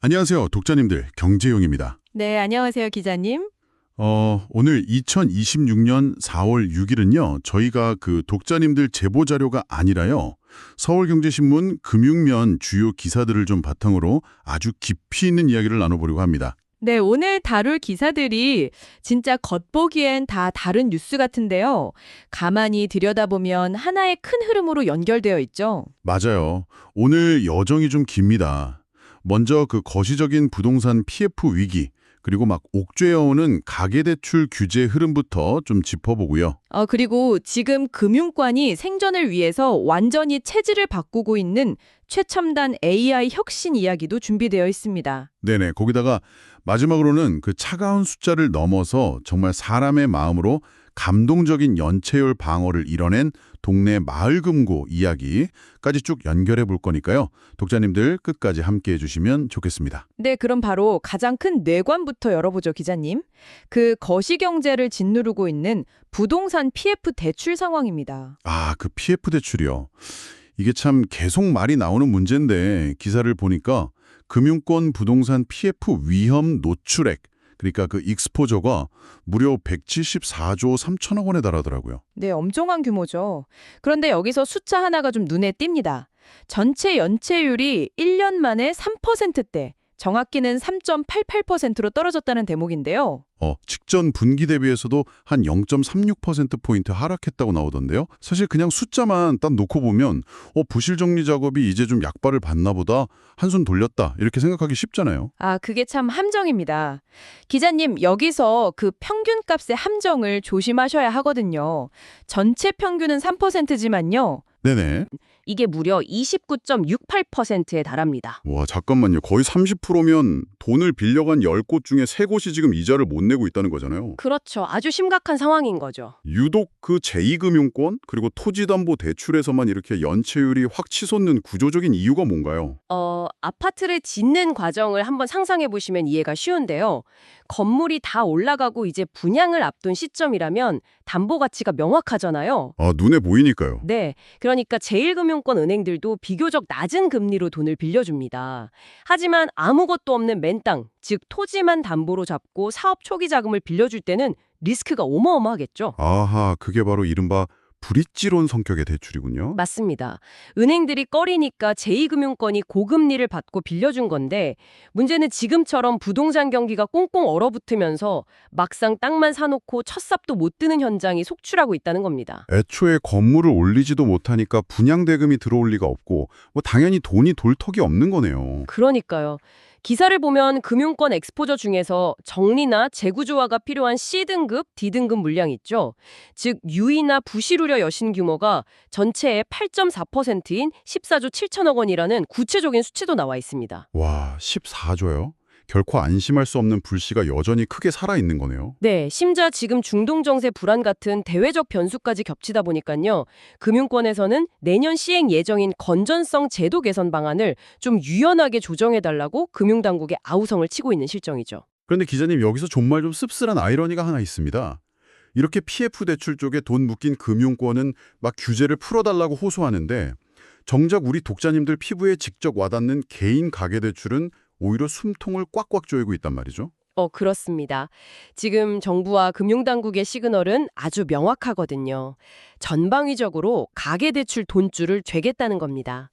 안녕하세요, 독자님들. 경제용입니다. 네, 안녕하세요, 기자님. 오늘 2026년 4월 6일은요, 저희가 그 독자님들 제보 자료가 아니라요, 서울경제신문 금융면 주요 기사들을 좀 바탕으로 아주 깊이 있는 이야기를 나눠보려고 합니다. 네, 오늘 다룰 기사들이 진짜 겉보기엔 다 다른 뉴스 같은데요. 가만히 들여다보면 하나의 큰 흐름으로 연결되어 있죠. 맞아요. 오늘 여정이 좀 깁니다. 먼저 그 거시적인 부동산 PF 위기, 그리고 막 옥죄어오는 가계대출 규제 흐름부터 좀 짚어보고요. 그리고 지금 금융권이 생존을 위해서 완전히 체질을 바꾸고 있는 최첨단 AI 혁신 이야기도 준비되어 있습니다. 네네. 거기다가 마지막으로는 그 차가운 숫자를 넘어서 정말 사람의 마음으로 감동적인 연체율 방어를 이뤄낸 동네 마을금고 이야기까지 쭉 연결해 볼 거니까요. 독자님들 끝까지 함께해 주시면 좋겠습니다. 네, 그럼 바로 가장 큰 뇌관부터 열어보죠, 기자님. 그 거시경제를 짓누르고 있는 부동산 PF 대출 상황입니다. 아, 그 PF 대출이요. 이게 참 계속 말이 나오는 문제인데 기사를 보니까 금융권 부동산 PF 위험 노출액, 그러니까 그 익스포저가 무려 174조 3천억 원에 달하더라고요. 네, 엄청난 규모죠. 그런데 여기서 숫자 하나가 좀 눈에 띕니다. 전체 연체율이 1년 만에 3%대, 정확히는 3.88%로 떨어졌다는 대목인데요. 직전 분기 대비해서도 한 0.36%포인트 하락했다고 나오던데요. 사실 그냥 숫자만 딱 놓고 보면 부실 정리 작업이 이제 좀 약발을 받나 보다, 한숨 돌렸다 이렇게 생각하기 쉽잖아요. 아, 그게 참 함정입니다. 기자님, 여기서 그 평균값의 함정을 조심하셔야 하거든요. 전체 평균은 3%지만요. 네네. 이게 무려 29.68%에 달합니다. 와, 잠깐만요. 거의 30%면 돈을 빌려간 10곳 중에 3곳이 지금 이자를 못 내고 있다는 거잖아요. 그렇죠. 아주 심각한 상황인 거죠. 유독 그 제2금융권 그리고 토지담보대출에서만 이렇게 연체율이 확 치솟는 구조적인 이유가 뭔가요? 아파트를 짓는 과정을 한번 상상해 보시면 이해가 쉬운데요. 건물이 다 올라가고 이제 분양을 앞둔 시점이라면 담보 가치가 명확하잖아요. 아, 눈에 보이니까요. 네, 그러니까 제1금융권 은행들도 비교적 낮은 금리로 돈을 빌려줍니다. 하지만 아무것도 없는 맨 땅, 즉 토지만 담보로 잡고 사업 초기 자금을 빌려줄 때는 리스크가 어마어마하겠죠. 아하, 그게 바로 이른바 브릿지론 성격의 대출이군요. 맞습니다. 은행들이 꺼리니까 제2금융권이 고금리를 받고 빌려준 건데 문제는 지금처럼 부동산 경기가 꽁꽁 얼어붙으면서 막상 땅만 사놓고 첫 삽도 못 드는 현장이 속출하고 있다는 겁니다. 애초에 건물을 올리지도 못하니까 분양대금이 들어올 리가 없고 당연히 돈이 돌 턱이 없는 거네요. 그러니까요. 기사를 보면 금융권 엑스포저 중에서 정리나 재구조화가 필요한 C등급, D등급 물량이 있죠. 즉 유의나 부실 우려 여신 규모가 전체의 8.4%인 14조 7천억 원이라는 구체적인 수치도 나와 있습니다. 와, 14조요? 결코 안심할 수 없는 불씨가 여전히 크게 살아있는 거네요. 네, 심지어 지금 중동 정세 불안 같은 대외적 변수까지 겹치다 보니까요. 금융권에서는 내년 시행 예정인 건전성 제도 개선 방안을 좀 유연하게 조정해달라고 금융당국에 아우성을 치고 있는 실정이죠. 그런데 기자님, 여기서 정말 좀 씁쓸한 아이러니가 하나 있습니다. 이렇게 PF 대출 쪽에 돈 묶인 금융권은 막 규제를 풀어달라고 호소하는데 정작 우리 독자님들 피부에 직접 와닿는 개인 가계대출은 오히려 숨통을 꽉꽉 조이고 있단 말이죠. 그렇습니다. 지금 정부와 금융당국의 시그널은 아주 명확하거든요. 전방위적으로 가계대출 돈줄을 죄겠다는 겁니다.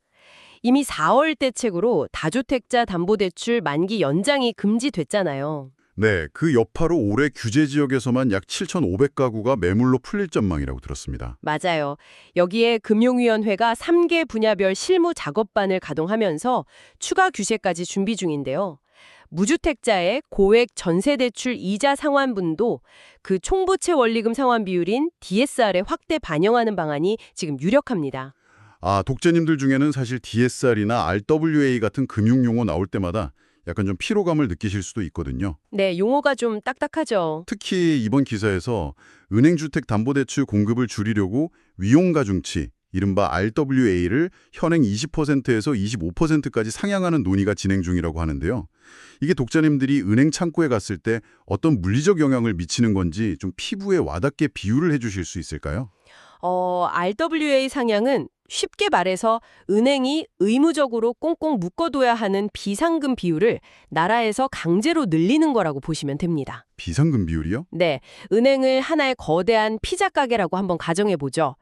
이미 4월 대책으로 다주택자 담보대출 만기 연장이 금지됐잖아요. 네, 그 여파로 올해 규제 지역에서만 약 7,500가구가 매물로 풀릴 전망이라고 들었습니다. 맞아요. 여기에 금융위원회가 3개 분야별 실무 작업반을 가동하면서 추가 규제까지 준비 중인데요. 무주택자의 고액 전세대출 이자 상환분도 그 총부채 원리금 상환 비율인 DSR에 확대 반영하는 방안이 지금 유력합니다. 아, 독자님들 중에는 사실 DSR이나 RWA 같은 금융용어 나올 때마다 약간 좀 피로감을 느끼실 수도 있거든요. 네, 용어가 좀 딱딱하죠. 특히 이번 기사에서 은행주택담보대출 공급을 줄이려고 위용가중치, 이른바 RWA를 현행 20%에서 25%까지 상향하는 논의가 진행 중이라고 하는데요. 이게 독자님들이 은행 창구에 갔을 때 어떤 물리적 영향을 미치는 건지 좀 피부에 와닿게 비유를 해주실 수 있을까요? RWA 상향은 쉽게 말해서 은행이 의무적으로 꽁꽁 묶어둬야 하는 비상금 비율을 나라에서 강제로 늘리는 거라고 보시면 됩니다. 비상금 비율이요? 네, 은행을 하나의 거대한 피자 가게라고 한번 가정해 보죠.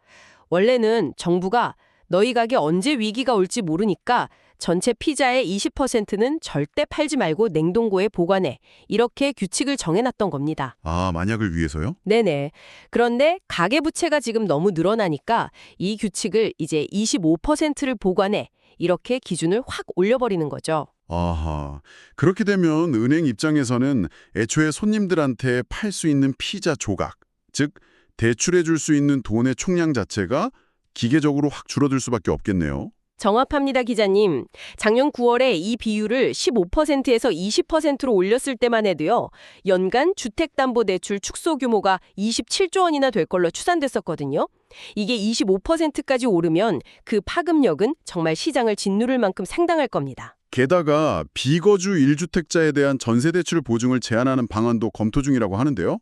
원래는 정부가 너희 가게 언제 위기가 올지 모르니까 전체 피자의 20%는 절대 팔지 말고 냉동고에 보관해. 이렇게 규칙을 정해놨던 겁니다. 아, 만약을 위해서요? 네네. 그런데 가계부채가 지금 너무 늘어나니까 이 규칙을 이제 25%를 보관해. 이렇게 기준을 확 올려버리는 거죠. 아하, 그렇게 되면 은행 입장에서는 애초에 손님들한테 팔 수 있는 피자 조각, 즉 대출해 줄 수 있는 돈의 총량 자체가 기계적으로 확 줄어들 수밖에 없겠네요. 정확합니다, 기자님. 작년 9월에 이 비율을 15%에서 20%로 올렸을 때만 해도요. 연간 주택담보대출 축소 규모가 27조 원이나 될 걸로 추산됐었거든요. 이게 25%까지 오르면 그 파급력은 정말 시장을 짓누를 만큼 상당할 겁니다. 게다가 비거주 1주택자에 대한 전세대출 보증을 제한하는 방안도 검토 중이라고 하는데요.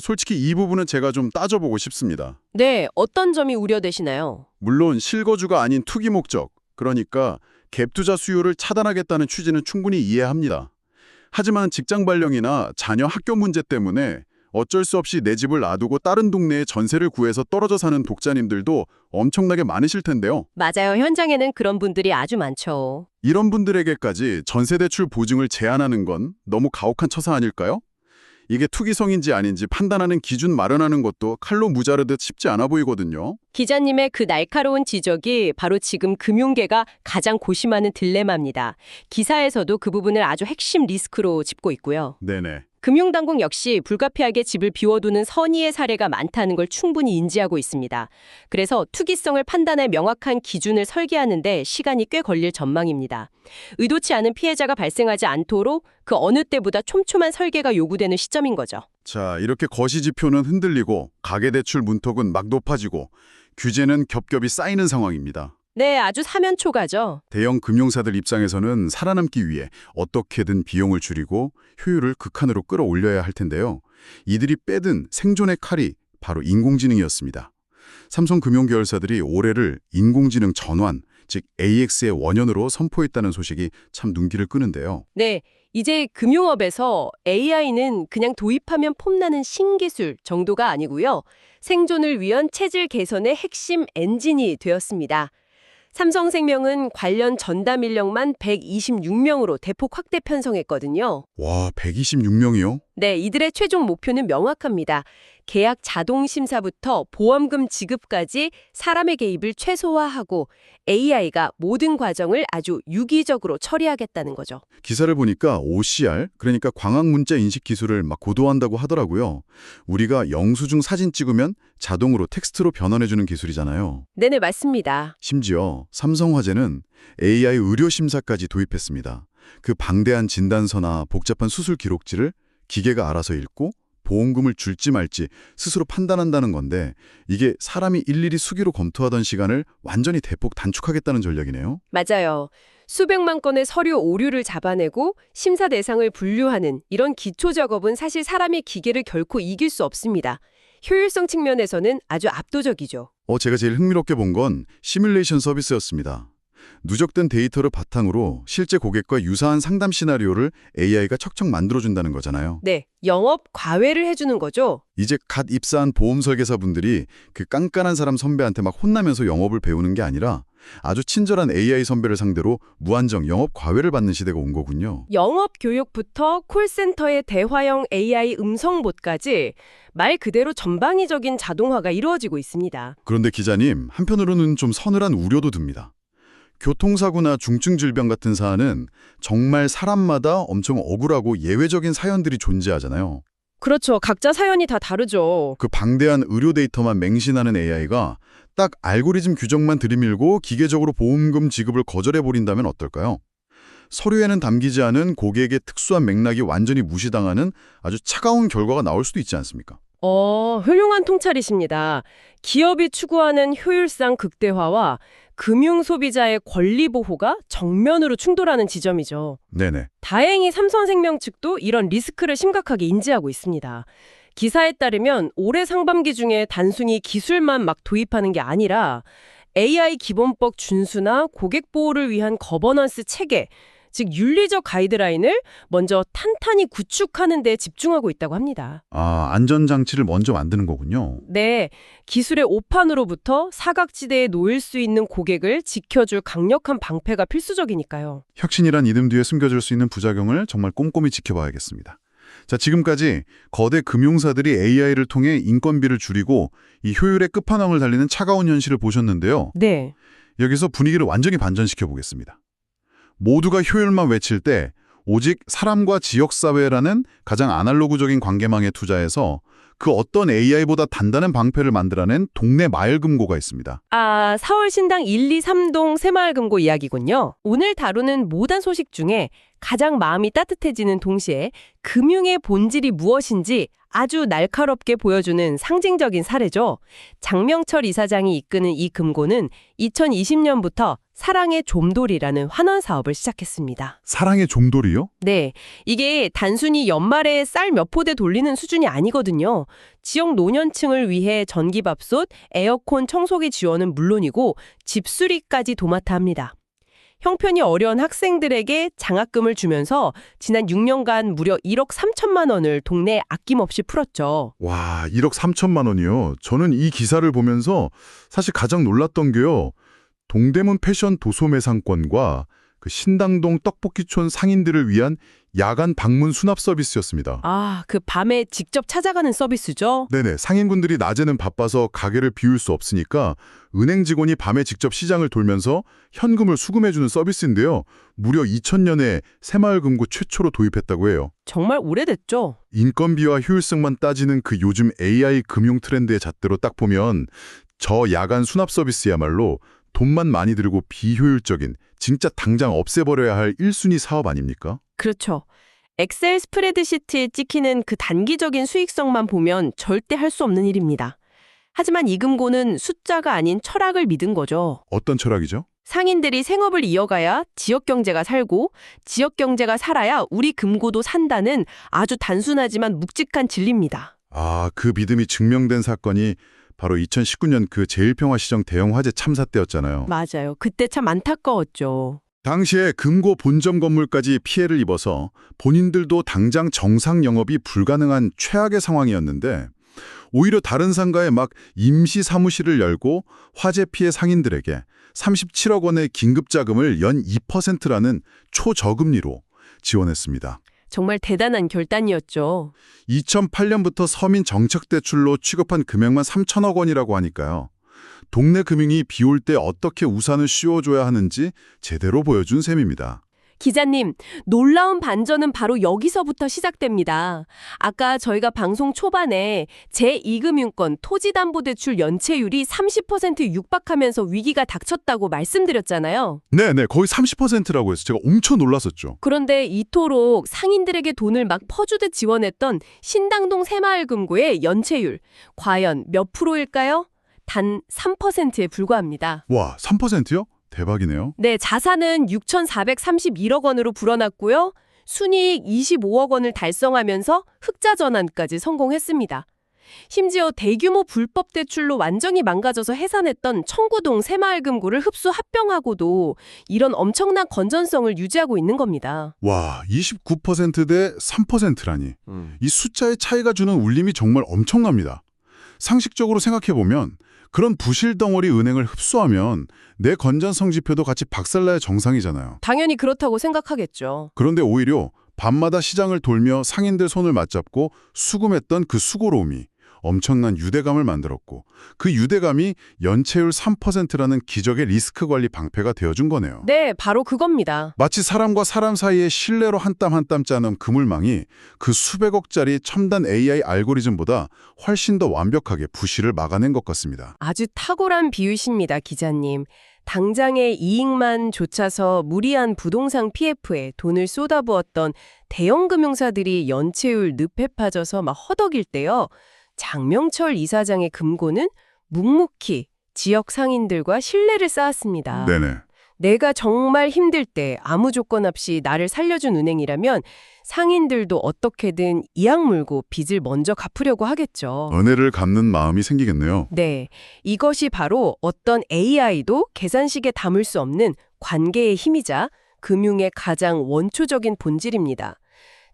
솔직히 이 부분은 제가 좀 따져보고 싶습니다. 네, 어떤 점이 우려되시나요? 물론 실거주가 아닌 투기 목적, 그러니까 갭투자 수요를 차단하겠다는 취지는 충분히 이해합니다. 하지만 직장 발령이나 자녀 학교 문제 때문에 어쩔 수 없이 내 집을 놔두고 다른 동네에 전세를 구해서 떨어져 사는 독자님들도 엄청나게 많으실 텐데요. 맞아요. 현장에는 그런 분들이 아주 많죠. 이런 분들에게까지 전세대출 보증을 제한하는 건 너무 가혹한 처사 아닐까요? 이게 투기성인지 아닌지 판단하는 기준 마련하는 것도 칼로 무자르듯 쉽지 않아 보이거든요. 기자님의 그 날카로운 지적이 바로 지금 금융계가 가장 고심하는 딜레마입니다. 기사에서도 그 부분을 아주 핵심 리스크로 짚고 있고요. 네네. 금융당국 역시 불가피하게 집을 비워두는 선의의 사례가 많다는 걸 충분히 인지하고 있습니다. 그래서 투기성을 판단할 명확한 기준을 설계하는데 시간이 꽤 걸릴 전망입니다. 의도치 않은 피해자가 발생하지 않도록 그 어느 때보다 촘촘한 설계가 요구되는 시점인 거죠. 자, 이렇게 거시지표는 흔들리고 가계대출 문턱은 막 높아지고 규제는 겹겹이 쌓이는 상황입니다. 네, 아주 사면초가죠. 대형 금융사들 입장에서는 살아남기 위해 어떻게든 비용을 줄이고 효율을 극한으로 끌어올려야 할 텐데요. 이들이 빼든 생존의 칼이 바로 인공지능이었습니다. 삼성금융계열사들이 올해를 인공지능 전환, 즉 AX의 원년으로 선포했다는 소식이 참 눈길을 끄는데요. 네, 이제 금융업에서 AI는 그냥 도입하면 폼나는 신기술 정도가 아니고요. 생존을 위한 체질 개선의 핵심 엔진이 되었습니다. 삼성생명은 관련 전담 인력만 126명으로 대폭 확대 편성했거든요. 와, 126명이요? 네, 이들의 최종 목표는 명확합니다. 계약 자동 심사부터 보험금 지급까지 사람의 개입을 최소화하고 AI가 모든 과정을 아주 유기적으로 처리하겠다는 거죠. 기사를 보니까 OCR, 그러니까 광학문자 인식 기술을 막 고도화한다고 하더라고요. 우리가 영수증 사진 찍으면 자동으로 텍스트로 변환해주는 기술이잖아요. 네네, 맞습니다. 심지어 삼성화재는 AI 의료 심사까지 도입했습니다. 그 방대한 진단서나 복잡한 수술 기록지를 기계가 알아서 읽고 보험금을 줄지 말지 스스로 판단한다는 건데 이게 사람이 일일이 수기로 검토하던 시간을 완전히 대폭 단축하겠다는 전략이네요. 맞아요. 수백만 건의 서류 오류를 잡아내고 심사 대상을 분류하는 이런 기초 작업은 사실 사람의 기계를 결코 이길 수 없습니다. 효율성 측면에서는 아주 압도적이죠. 제가 제일 흥미롭게 본 건 시뮬레이션 서비스였습니다. 누적된 데이터를 바탕으로 실제 고객과 유사한 상담 시나리오를 AI가 척척 만들어준다는 거잖아요. 네, 영업 과외를 해주는 거죠. 이제 갓 입사한 보험 설계사분들이 그 깐깐한 사람 선배한테 막 혼나면서 영업을 배우는 게 아니라 아주 친절한 AI 선배를 상대로 무한정 영업 과외를 받는 시대가 온 거군요. 영업 교육부터 콜센터의 대화형 AI 음성봇까지 말 그대로 전방위적인 자동화가 이루어지고 있습니다. 그런데 기자님, 한편으로는 좀 서늘한 우려도 듭니다. 교통사고나 중증 질병 같은 사안은 정말 사람마다 엄청 억울하고 예외적인 사연들이 존재하잖아요. 그렇죠. 각자 사연이 다 다르죠. 그 방대한 의료 데이터만 맹신하는 AI가 딱 알고리즘 규정만 들이밀고 기계적으로 보험금 지급을 거절해버린다면 어떨까요? 서류에는 담기지 않은 고객의 특수한 맥락이 완전히 무시당하는 아주 차가운 결과가 나올 수도 있지 않습니까? 훌륭한 통찰이십니다. 기업이 추구하는 효율상 극대화와 금융 소비자의 권리 보호가 정면으로 충돌하는 지점이죠. 네네. 다행히 삼성생명 측도 이런 리스크를 심각하게 인지하고 있습니다. 기사에 따르면 올해 상반기 중에 단순히 기술만 막 도입하는 게 아니라 AI 기본법 준수나 고객 보호를 위한 거버넌스 체계, 즉 윤리적 가이드라인을 먼저 탄탄히 구축하는 데 집중하고 있다고 합니다. 아, 안전장치를 먼저 만드는 거군요. 네, 기술의 오판으로부터 사각지대에 놓일 수 있는 고객을 지켜줄 강력한 방패가 필수적이니까요. 혁신이란 이름 뒤에 숨겨질 수 있는 부작용을 정말 꼼꼼히 지켜봐야겠습니다. 자, 지금까지 거대 금융사들이 AI를 통해 인건비를 줄이고 이 효율의 끝판왕을 달리는 차가운 현실을 보셨는데요. 네. 여기서 분위기를 완전히 반전시켜 보겠습니다. 모두가 효율만 외칠 때 오직 사람과 지역사회라는 가장 아날로그적인 관계망에 투자해서 그 어떤 AI보다 단단한 방패를 만들어낸 동네 마을금고가 있습니다. 아, 서울신당 1, 2, 3동 새마을금고 이야기군요. 오늘 다루는 모단 소식 중에 가장 마음이 따뜻해지는 동시에 금융의 본질이 무엇인지 아주 날카롭게 보여주는 상징적인 사례죠. 장명철 이사장이 이끄는 이 금고는 2020년부터 사랑의 좀돌이라는 환원 사업을 시작했습니다. 사랑의 좀돌이요? 네, 이게 단순히 연말에 쌀 몇 포대 돌리는 수준이 아니거든요. 지역 노년층을 위해 전기밥솥, 에어컨 청소기 지원은 물론이고 집수리까지 도맡아 합니다. 형편이 어려운 학생들에게 장학금을 주면서 지난 6년간 무려 1억 3천만 원을 동네에 아낌없이 풀었죠. 와, 1억 3천만 원이요. 저는 이 기사를 보면서 사실 가장 놀랐던 게요. 동대문 패션 도소매 상권과 그 신당동 떡볶이촌 상인들을 위한 야간 방문 수납 서비스였습니다. 아, 그 밤에 직접 찾아가는 서비스죠? 네네, 상인분들이 낮에는 바빠서 가게를 비울 수 없으니까 은행 직원이 밤에 직접 시장을 돌면서 현금을 수금해주는 서비스인데요. 무려 2000년에 새마을금고 최초로 도입했다고 해요. 정말 오래됐죠? 인건비와 효율성만 따지는 그 요즘 AI 금융 트렌드의 잣대로 딱 보면 저 야간 수납 서비스야말로 돈만 많이 들고 비효율적인, 진짜 당장 없애버려야 할 1순위 사업 아닙니까? 그렇죠. 엑셀 스프레드시트에 찍히는 그 단기적인 수익성만 보면 절대 할 수 없는 일입니다. 하지만 이 금고는 숫자가 아닌 철학을 믿은 거죠. 어떤 철학이죠? 상인들이 생업을 이어가야 지역 경제가 살고 지역 경제가 살아야 우리 금고도 산다는 아주 단순하지만 묵직한 진리입니다. 아, 그 믿음이 증명된 사건이 바로 2019년 그 제일평화시정 대형 화재 참사 때였잖아요. 맞아요. 그때 참 안타까웠죠. 당시에 금고 본점 건물까지 피해를 입어서 본인들도 당장 정상 영업이 불가능한 최악의 상황이었는데 오히려 다른 상가에 막 임시 사무실을 열고 화재 피해 상인들에게 37억 원의 긴급 자금을 연 2%라는 초저금리로 지원했습니다. 정말 대단한 결단이었죠. 2008년부터 서민 정책대출로 취급한 금액만 3천억 원이라고 하니까요. 동네 금융이 비 올 때 어떻게 우산을 씌워줘야 하는지 제대로 보여준 셈입니다. 기자님, 놀라운 반전은 바로 여기서부터 시작됩니다. 아까 저희가 방송 초반에 제2금융권 토지담보대출 연체율이 30% 육박하면서 위기가 닥쳤다고 말씀드렸잖아요. 네네, 거의 30%라고 해서 제가 엄청 놀랐었죠. 그런데 이토록 상인들에게 돈을 막 퍼주듯 지원했던 신당동 새마을금고의 연체율, 과연 몇 프로일까요? 단 3%에 불과합니다. 와, 3%요? 대박이네요. 네, 자산은 6,431억 원으로 불어났고요. 순이익 25억 원을 달성하면서 흑자 전환까지 성공했습니다. 심지어 대규모 불법 대출로 완전히 망가져서 해산했던 청구동 새마을금고를 흡수 합병하고도 이런 엄청난 건전성을 유지하고 있는 겁니다. 와, 29%대 3%라니. 이 숫자의 차이가 주는 울림이 정말 엄청납니다. 상식적으로 생각해보면 그런 부실 덩어리 은행을 흡수하면 내 건전성 지표도 같이 박살나야 정상이잖아요. 당연히 그렇다고 생각하겠죠. 그런데 오히려 밤마다 시장을 돌며 상인들 손을 맞잡고 수금했던 그 수고로움이 엄청난 유대감을 만들었고 그 유대감이 연체율 3%라는 기적의 리스크 관리 방패가 되어준 거네요. 네, 바로 그겁니다. 마치 사람과 사람 사이의 신뢰로 한 땀 한 땀 짜는 그물망이 그 수백억짜리 첨단 AI 알고리즘보다 훨씬 더 완벽하게 부실을 막아낸 것 같습니다. 아주 탁월한 비유십니다, 기자님. 당장의 이익만 좇아서 무리한 부동산 PF에 돈을 쏟아부었던 대형 금융사들이 연체율 늪에 빠져서 막 허덕일 때요. 장명철 이사장의 금고는 묵묵히 지역 상인들과 신뢰를 쌓았습니다. 네네. 내가 정말 힘들 때 아무 조건 없이 나를 살려준 은행이라면 상인들도 어떻게든 이악 물고 빚을 먼저 갚으려고 하겠죠. 은혜를 갚는 마음이 생기겠네요. 네, 이것이 바로 어떤 AI도 계산식에 담을 수 없는 관계의 힘이자 금융의 가장 원초적인 본질입니다.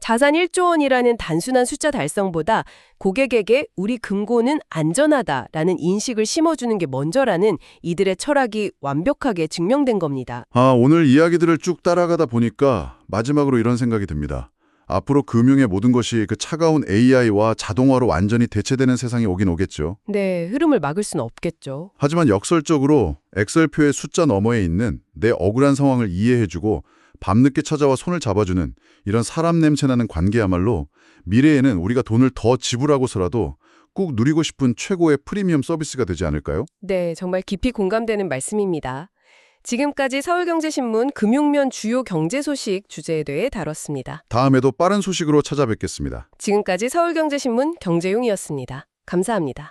자산 1조 원이라는 단순한 숫자 달성보다 고객에게 우리 금고는 안전하다라는 인식을 심어주는 게 먼저라는 이들의 철학이 완벽하게 증명된 겁니다. 오늘 이야기들을 쭉 따라가다 보니까 마지막으로 이런 생각이 듭니다. 앞으로 금융의 모든 것이 그 차가운 AI와 자동화로 완전히 대체되는 세상이 오긴 오겠죠. 네, 흐름을 막을 수는 없겠죠. 하지만 역설적으로 엑셀표의 숫자 너머에 있는 내 억울한 상황을 이해해주고 밤늦게 찾아와 손을 잡아주는 이런 사람 냄새나는 관계야말로 미래에는 우리가 돈을 더 지불하고서라도 꼭 누리고 싶은 최고의 프리미엄 서비스가 되지 않을까요? 네, 정말 깊이 공감되는 말씀입니다. 지금까지 서울경제신문 금융면 주요 경제 소식 주제에 대해 다뤘습니다. 다음에도 빠른 소식으로 찾아뵙겠습니다. 지금까지 서울경제신문 경제용이었습니다. 감사합니다.